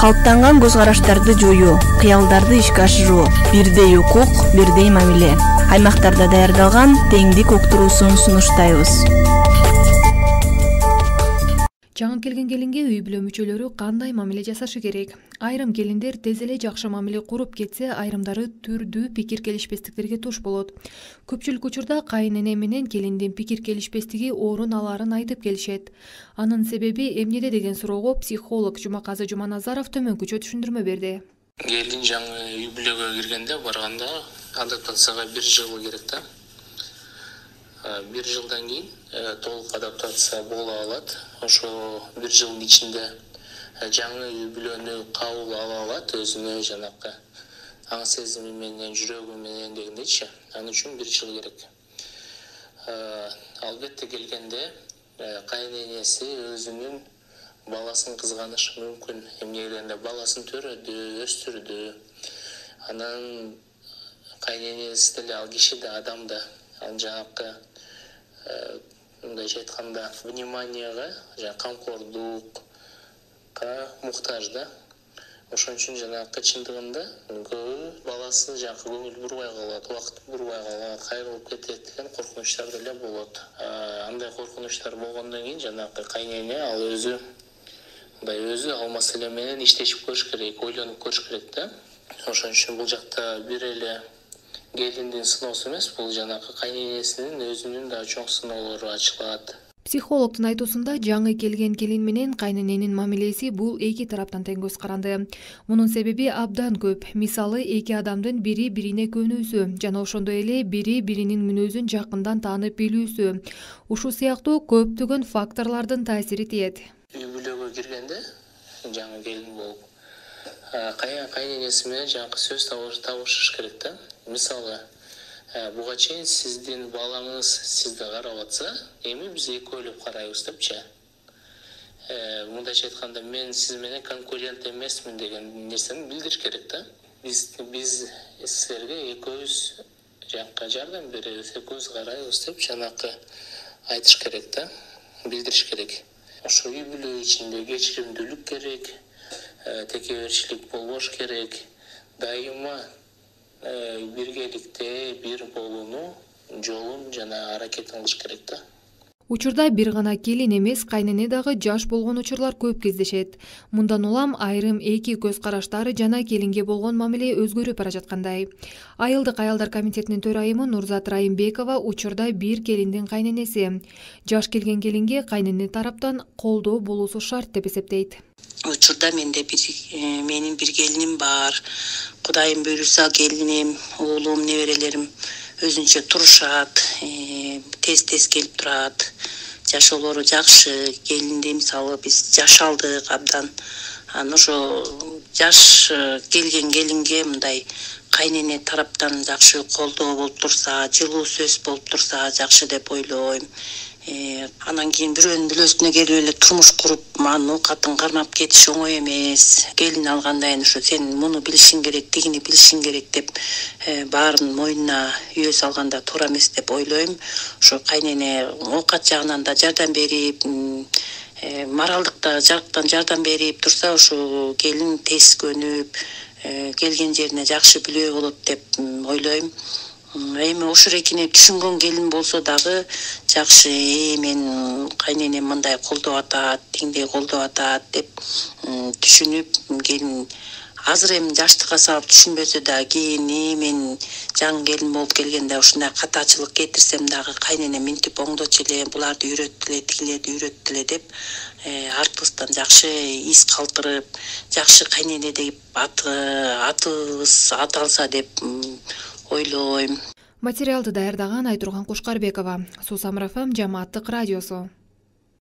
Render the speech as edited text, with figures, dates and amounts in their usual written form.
Калыптанган көз караштарды жоюу, кыялдарды ишке ашыруу, бирдей укук, бирдей мамиле. Аймактарда даярдалган теңдик уктуруусун сунуштайбыз. Жаңы келген келинге үй бүлө мүчөлөрү кандай мамиле жасашы керек? Айрым келиндер тез эле жакшы мамиле куруп кетсе, айрымдары түрдүү пикир келишпестиктерге туш болот. Көпчүлүк учурда кайнене менен келиндин пикир келишпестиги орун аларын айтып келишет. Анын себеби эмнеде деген суроого психолог Жумаказы Жуманазаров төмөнкүчө түшүндүрмө берди. Келин жаңы үй бүлөгө киргенде барганда адаптацияга 1 жыл керек да. 1 жылдан кийин толук адаптация боло алат. Ошо 1 жылдын ичинде жаңы үй бүлөнү кабыл ала алат, өзүнө жанакы аң сезими менен, жүрөгү менен дегендейчи. Ал үчүн 1 жыл керек. Албетте келгенде кайненеси өзүнүн баласын кызганышы мүмкүн. Эмне дегенде баласын төрөдү, өстүрдү. Анан кайненеси деле ал киши да адам да жанакы мындайча айтканда вниманияга, камкордукка муктаж да. Ошон үчүн жанакы чындыгында көбү баласы жанакы көңүл бурбай калат, убакыт бурбай калат, кайрылып кетет деген коркунучтар деле болот. Андай коркунучтар болгондон кийин жанакы кайнене ал өзү ал маселе менен иштешип көрүш керек, ойлонуп көрүш керек да. Ошон үчүн бул жакта бир эле келиндин сыноосу эмес, бул жанакы кайненесинин өзүнүн да чоң сыноолору ачылат. Психологдун айтуусунда жаңы келген келин менен кайнененин мамилеси бул эки тараптан тең көз каранды. Мунун себеби абдан көп. Мисалы, эки адамдын бири бирине көнүүсү жана ошондой эле бири биринин мүнөзүн жакындан таанып билүүсү. Ушул сыяктуу көптөгөн факторлордун таасири тиет. Үй бүлөгө киргенде жаңы келин болуп кайненеси менен жаңы сөз табышыш керек да. Мисалы, буга чейин сиздин балаңыз сизди карап атса, эми биз экөөлөп карайбыз депчи. Мындайча айтканда, мен сиз менен конкурент эмесмин деген нерсени билдириш керек да. Биз силерге экөөбүз жакка жардам беребиз, экөөбүз карайбыз деп жанакы айтыш керек да, билдириш керек. Ошо үй бүлө ичинде кечиримдүүлүк керек, текеберчилик болбош керек. Дайыма биргеликте бир болууну жолун жана аракетин кылыш керек да. Учурда бир гана келин эмес, кайнене дагы жаш болгон учурлар көп кездешет. Мындан улам айрым эки көз караштары жана келинге болгон мамиле өзгөрүп бара жаткандай. Айылдык аялдар комитетинин төрайымы Нурзат Райымбекова учурда бир келиндин кайненеси. Жаш келген келинге кайнене тараптан колдоо болуусу шарт деп эсептейт. Учурда менде менин бир келиним бар. Кудайым буйруса келиним, уулум, неберелерим өзүнчө турушат, тез келип турат. Жашоолору жакшы, келинди мисалы биз жашалдык абдан. Ошо жаш келген келинге мындай кайнене тараптан жакшы колдоо болуп турса, жылуу сөз болуп турса жакшы деп ойлойм. Анан кийин бирөөнүн бүлөсүнө келип эле турмуш куруп, анын оокатын кармап кетиш оңой эмес. Келин алгандан ошо сен муну билишиң керек, тигини билишиң керек деп баарын мойнуна үйө салганда туура эмес деп ойлойм. Ошо кайнене оокат жагынан да жардам берип, моралдык да жактан жардам берип турса, ошо келин тез көнүп, келген жерине жакшы бүлө болот деп ойлойм. Эми ошол экини түшүнгөн келин болсо дагы жакшы, мен кайненем мындай колдоп атат, тиңдей колдоп атат деп түшүнүп, келин азыр эми жаштыкка салып түшүнбөсө да кийин мен жаңы келин болуп келгенде ушундай катачылык кетирсем дагы кайненем минтип оңдочу эле, буларды үйрөттү эле, тигилерди үйрөттү эле деп артыбыздан жакшы из калтырып, жакшы кайнене деп атыбыз аталса деп ойлойм. Материалды даярдаган Айтурган Кушкарбекова, Сусамыр ФМ жамааттык радиосу.